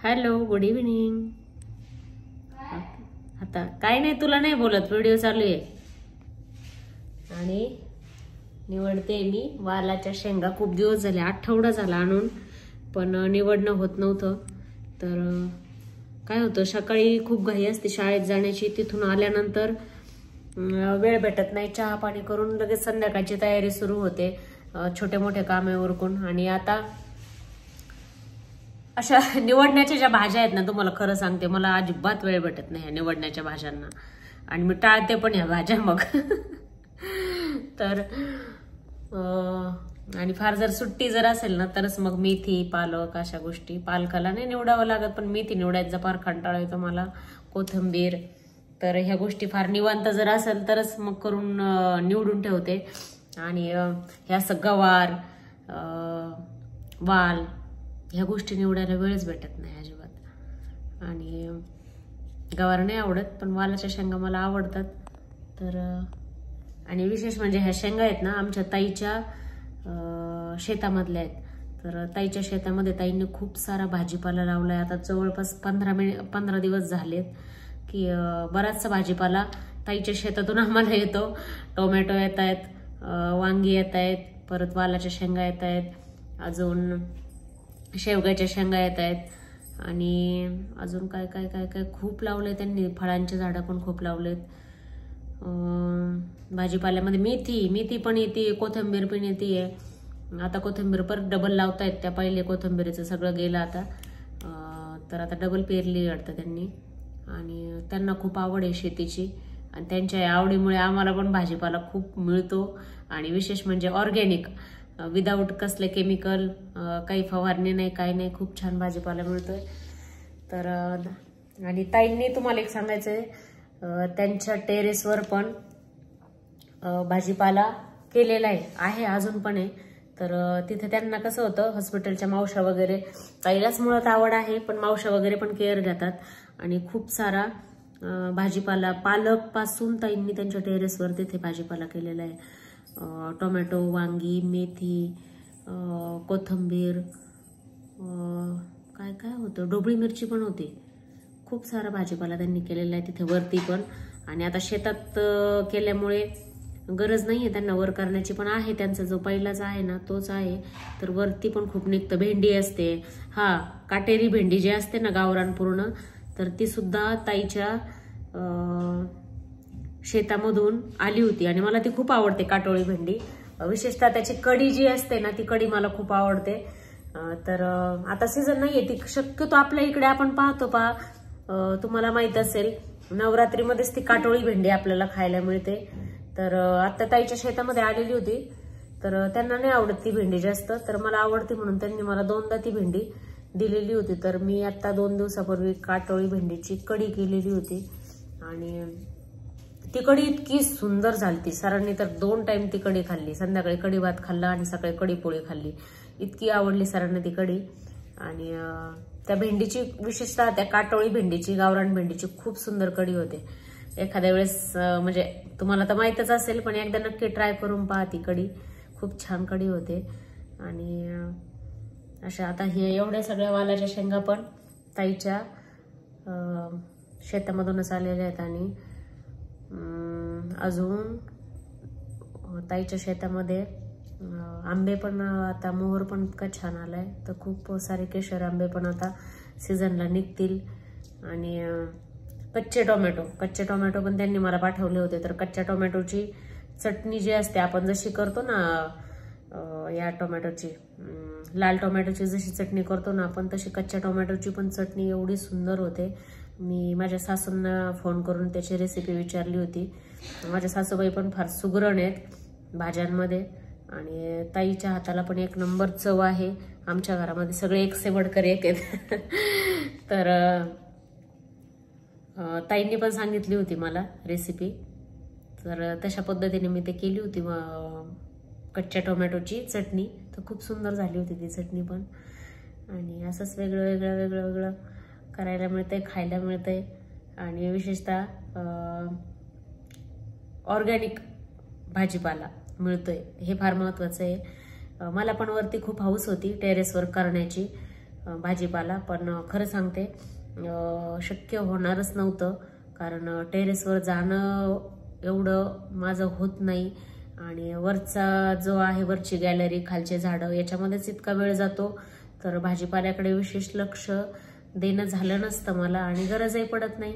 Hello, good evening. आता काय नाही, तुला नाही बोलत, व्हिडिओ चालू आहे. आणि निवडते मी वालाच्या शेंगा. खूप दिवस झाले, आठवडा झाला आणून, पण निवडणं होत नव्हतं. तर काय होतं, सकाळी खूप घाई असते शाळेत जाण्याची. तिथून आल्यानंतर वेळ भेटत नाही. चहा पाणी करून लगेच संध्याकाळची तयारी सुरू होते, छोटे मोठे कामे उरकून. आणि आता अशा निवडण्याच्या ज्या भाज्या आहेत ना, तुम्हाला खरं सांगते, मला अजिबात वेळ भेटत नाही ह्या निवडण्याच्या भाज्यांना. आणि मी टाळते पण ह्या भाज्या मग. तर आणि फार जर सुट्टी जर असेल ना, तरच मग मेथी, पालक अशा गोष्टी. पालकाला नाही निवडावं लागत, पण मेथी निवडायचा फार कंटाळा येतो मला, कोथिंबीर. तर ह्या गोष्टी फार निवांत जर असेल तरच मग करून निवडून ठेवते. आणि ह्या गवार, वाल, ह्या गोष्टी निवडायला वेळच भेटत नाही अजिबात. आणि गवार नाही आवडत, पण वालाच्या शेंगा मला आवडतात. तर आणि विशेष म्हणजे ह्या शेंगा आहेत ना, आमच्या ताईच्या शेतामधल्या आहेत. तर ताईच्या शेतामध्ये ताईंनी खूप सारा भाजीपाला लावलाय. आता जवळपास 15 दिवस झालेत की बराचसा भाजीपाला ताईच्या शेतातून आम्हाला येतो. टोमॅटो येत आहेत, वांगी येत आहेत, परत वालाच्या शेंगा येत आहेत, अजून शेवग्याच्या शेंगा येत आहेत. आणि अजून काय काय काय काय खूप लावलंय त्यांनी. फळांचे झाडं पण खूप लावलेत. भाजीपाल्यामध्ये मेथी पण येते, कोथिंबीर पण येते. आता कोथिंबीर परत डबल लावतायत. त्या पहिले कोथिंबीरीचं सगळं गेलं आता, तर आता डबल पेरली वाटतं त्यांनी. आणि त्यांना खूप आवड आहे शेतीची, आणि त्यांच्या आवडीमुळे आम्हाला पण भाजीपाला खूप मिळतो. आणि विशेष म्हणजे ऑर्गॅनिक, विदाऊट कसले केमिकल, काही फवारणी नाही, काही नाही, खूप छान भाजीपाला मिळतोय. तर आणि ताईंनी तुम्हाला एक सांगायचंय, त्यांच्या टेरेसवर पण भाजीपाला केलेला आहे अजून पण आहे. तर तिथे त्यांना कसं होतं, हॉस्पिटलच्या मावशा वगैरे, ताईलाच मुळात आवड आहे, पण मावशा वगैरे पण केअर घेतात. आणि खूप सारा भाजीपाला, पालक पासून ताईंनी त्यांच्या टेरेसवर तिथे भाजीपाला केलेला आहे. टोमॅटो, वांगी, मेथी, कोथिंबीर, काय काय होतं, ढोबळी मिरची पण होती. खूप सारा भाजीपाला त्यांनी केलेला आहे तिथे वरती पण. आणि आता शेतात केल्यामुळे गरज नाहीये त्यांना वर करण्याची, पण आहे त्यांचा जो पहिलाच आहे ना, तोच आहे. तर वरती पण खूप निघतं. भेंडी असते, काटेरी भेंडी जी असते ना, गावरान पूर्ण, तर ती सुद्धा ताईच्या शेतामधून आली होती. आणि मला ती खूप आवडते, काटोळी भेंडी. विशेषतः त्याची कढी जी असते ना, ती कढी मला खूप आवडते. तर आता सीझन नाहीये ती, शक्यतो आपल्या इकडे आपण पाहतो, तुम्हाला माहित असेल, नवरात्रीमध्येच ती काटोळी भेंडी आपल्याला खायला मिळते. तर आता ताईच्या शेतामध्ये आलेली होती, तर त्यांना नाही आवडत ती भेंडी जास्त, तर मला आवडते म्हणून त्यांनी मला 2दा ती भेंडी दिलेली होती. तर मी आता 2 दिवसापूर्वी काटोळी भेंडीची कढी केलेली होती. आणि ती कढी इतकी सुंदर झाली, सरांनी तर 2 टाइम ती कढी खाल्ली. संध्याकाळी कढी भात खाल्ला आणि सकाळी कढी पोळी खाल्ली. इतकी आवडली सरांना ती कढी. आणि त्या भेंडीची, विशेषतः त्या काटोळी भेंडीची, गावरान भेंडीची खूप सुंदर कढी होते. एखाद्या वेळेस म्हणजे तुम्हाला तर माहीतच असेल, पण एकदा नक्की ट्राय करून पहा ती कढी. खूप छान कढी होते. आणि अशा आता हे एवढ्या सगळ्या वालाच्या शेंगा पण ताईच्या शेतामधूनच आलेल्या आहेत. आणि अजून ताईच्या शेतामध्ये आंबे पण, आता मोहर पण इतका छान आलाय. तर खूप सारे केशर आंबे पण आता सीझनला निघतील. आणि कच्चे टोमॅटो पण त्यांनी मला पाठवले होते. तर कच्च्या टोमॅटोची चटणी जी असते, आपण जशी करतो ना या टोमॅटोची, लाल टोमॅटोची जशी चटणी करतो ना आपण, तशी कच्च्या टोमॅटोची पण चटणी एवढी सुंदर होते. मी माझ्या सासूंना फोन करून त्याची रेसिपी विचारली होती. माझ्या सासूबाई पण फार सुगरण आहेत भाज्यांमध्ये. आणि ताईच्या हाताला पण एक नंबर चव आहे. आमच्या घरामध्ये सगळे एक से बढ़कर एक आहेत. तर ताईंनी पण सांगितली होती मला रेसिपी. तर तशा पद्धतीने मी ते केली होती कच्च्या टोमॅटोची चटणी. तर खूप सुंदर झाली होती ती चटणी पण. आणि असंच वेगळं करायला मिळतंय, खायला मिळतंय. आणि विशेषतः ऑर्गॅनिक भाजीपाला मिळतोय, हे फार महत्वाचं आहे. मला पण वरती खूप हौस होती टेरेसवर करण्याची. भाजीपाला, पण खरं सांगते शक्य होणारच नव्हतं, कारण टेरेसवर जाणं एवढं माझं होत नाही आणि वरचा जो आहे, वरची गॅलरी, खालचे झाडं, याच्यामध्येच इतका वेळ जातो, तर भाजीपाल्याकडे विशेष लक्ष देणं झालं नसतं मला आणि गरजही पडत नाही.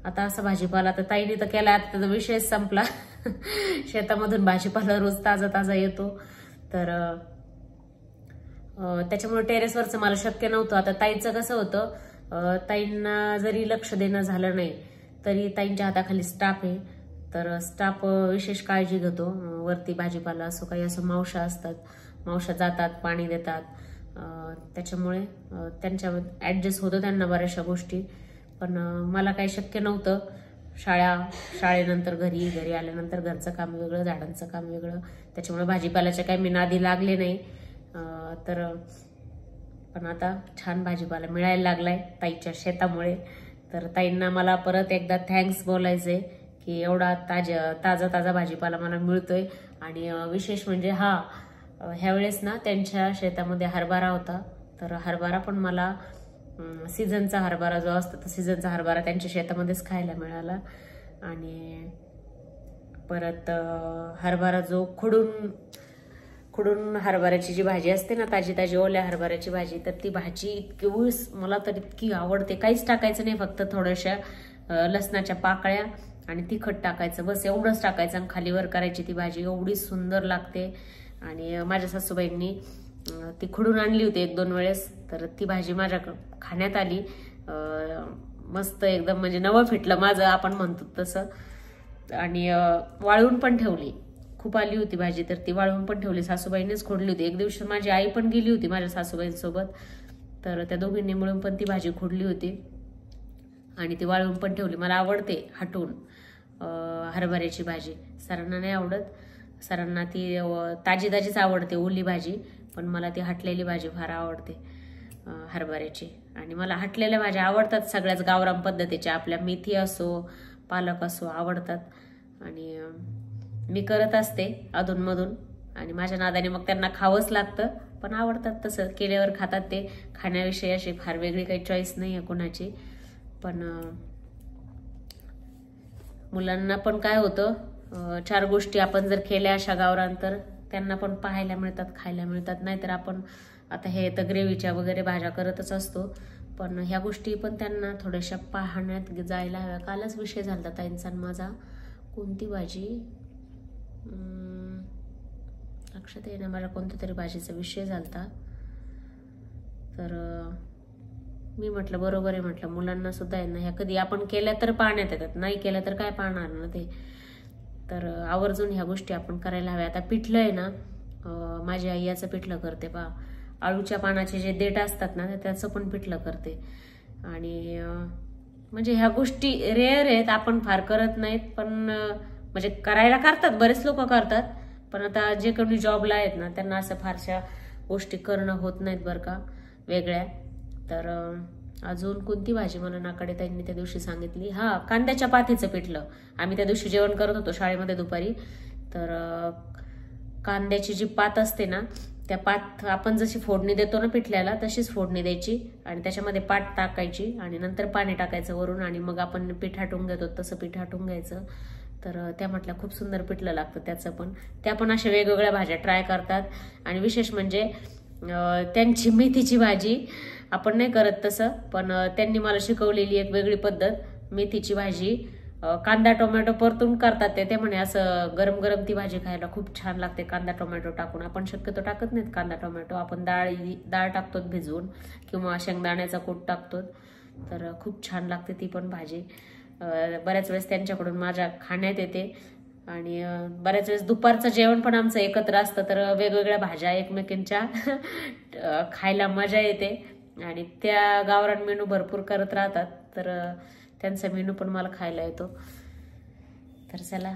आता असा भाजीपाला तर ताईने तर केला, आता त्याचा विषयच संपला. शेतामधून भाजीपाला रोज ताजा ताजा येतो, तर त्याच्यामुळे टेरेसवरचं मला शक्य नव्हतं. आता ताईचं कसं होतं, ताईंना जरी लक्ष देणं झालं नाही तरी ताईंच्या हाताखाली स्टाफ आहे, तर स्टाफ विशेष काळजी घेतो. वरती भाजीपाला असो काही असो, मावशा असतात, मावशा जातात, पाणी देतात, त्याच्यामुळे त्यांच्या ऍडजस्ट होतं त्यांना बऱ्याचशा गोष्टी. पण मला काही शक्य नव्हतं. शाळेनंतर घरी आल्यानंतर घरचं काम वेगळं, झाडांचं काम वेगळं, त्याच्यामुळे भाजीपाल्याच्या काही मी नादी लागले नाही. तर पण आता छान भाजीपाला मिळायला लागलाय ताईच्या शेतामुळे. तर ताईंना मला परत एकदा थँक्स बोलायचंय की एवढा ताजा भाजीपाला मला मिळतोय. आणि विशेष म्हणजे ह्या वेळेस ना त्यांच्या शेतामध्ये हरभरा होता, तर हरभरा पण मला सीझनचा हरभरा जो असतो तो सीझनचा हरभरा त्यांच्या शेतामध्येच खायला मिळाला. आणि परत हरभरा जो खुडून हरभऱ्याची जी भाजी असते ना, ताजी ओल्या हरभऱ्याची भाजी, तर ती भाजी इतकी मला तर इतकी आवडते. काहीच टाकायचं नाही, फक्त थोड्याशा लसणाच्या पाकळ्या आणि तिखट टाकायचं, बस एवढंच टाकायचं आणि खालीवर करायची ती भाजी. एवढी सुंदर लागते. आणि माझ्या सासूबाईंनी ती खुडून आणली होती 1-2 वेळेस, तर ती भाजी माझ्या खाण्यात आली. मस्त एकदम, म्हणजे नवं फिटलं माझं, आपण म्हणतो तसं. आणि वाळवून पण ठेवली, खूप आली होती भाजी, तर ती वाळवून पण ठेवली. सासूबाईंनीच खोडली होती. एक दिवशी माझी आई पण गेली होती माझ्या सासूबाईंसोबत, तर त्या दोघींनी मिळून पण ती भाजी खोडली होती आणि ती वाळवून पण ठेवली. मला आवडते हटून हरभऱ्याची भाजी, सरांना नाही आवडत. सरांना ती ताजीच आवडते ओली भाजी, पण मला ती हटलेली भाजी फार आवडते हरभऱ्याची. आणि मला हटलेल्या भाज्या आवडतात सगळ्याच गावरान पद्धतीच्या, आपल्या मेथी असो पालक असो आवडतात. आणि मी करत असते अधूनमधून, आणि माझ्या नादाने मग त्यांना खावंच लागतं, पण आवडतात. तसं केल्यावर खातात ते. खाण्याविषयी अशी फार वेगळी काही चॉईस नाही आहे कोणाची. पण मुलांना पण काय होतं, 4 गोष्टी आपण जर केल्या अशा गावरान, तर त्यांना पण पाहायला मिळतात, खायला मिळतात. नाहीतर आपण आता हे तर ग्रेव्हीच्या वगैरे भाज्या करतच असतो, पण ह्या गोष्टी पण त्यांना थोड्याशा पाहण्यात जायला हव्या. कालच विषय झाला ताईंचा माझा, कोणती भाजी लक्षात येईना मला, कोणत्या तरी भाजीचा विषय झाला. तर मी म्हटलं बरोबर आहे, म्हटलं मुलांना सुद्धा आहे ना ह्या कधी आपण केल्या तर पाहण्यात येतात, नाही केल्या तर काय पाहणार ना ते. तर आवर्जून ह्या गोष्टी आपण करायला हव्या. आता पिठलं आहे ना, माझी आई याचं पिठलं करते पहा, आळूच्या पानाचे जे देठ असतात ना त्याचं पण पिठलं करते. आणि म्हणजे ह्या गोष्टी रेअर आहेत, आपण फार करत नाहीत, पण म्हणजे करायला करतात, बरेच लोक करतात. पण आता जे कोणी जॉबला आहेत ना त्यांना असं फारशा गोष्टी करणं होत नाहीत बरं का वेगळ्या. तर अजून कोणती भाजी मला नाकडे ताईंनी त्या दिवशी सांगितली, कांद्याच्या पातीचं पिठलं. आम्ही त्या दिवशी जेवण करत होतो शाळेमध्ये दुपारी, तर कांद्याची जी पात असते ना, त्या पात आपण जशी फोडणी देतो ना पिठल्याला तशीच फोडणी द्यायची आणि त्याच्यामध्ये पाट टाकायची आणि नंतर पाणी टाकायचं वरून, आणि मग आपण पीठ हाटून घेतो तसं पीठ हाटून घ्यायचं. तर त्या म्हटल्या खूप सुंदर पिठलं लागतं त्याचं पण. त्या पण अशा वेगवेगळ्या भाज्या ट्राय करतात. आणि विशेष म्हणजे त्यांची मेथीची भाजी आपण नाही करत तसं, पण त्यांनी मला शिकवलेली एक वेगळी पद्धत. मेथीची भाजी कांदा टोमॅटो परतून करतात ते म्हणे, असं गरम गरम ती भाजी खायला खूप छान लागते कांदा टोमॅटो टाकून. आपण शक्यतो टाकत नाहीत कांदा टोमॅटो, आपण डाळ टाकतो भिजवून किंवा शेंगदाण्याचा कूट टाकतो, तर खूप छान लागते ती पण भाजी. बऱ्याच वेळेस त्यांच्याकडून माझ्या खाण्यात येते. आणि बऱ्याच वेळेस दुपारचं जेवण पण आमचं एकत्र असतं, तर वेगवेगळ्या भाज्या एकमेकींच्या खायला मजा येते. आणि त्या गावरान मेनू भरपूर करत राहतात, तर त्यांचा मेनू पण मला खायला येतो. तर चला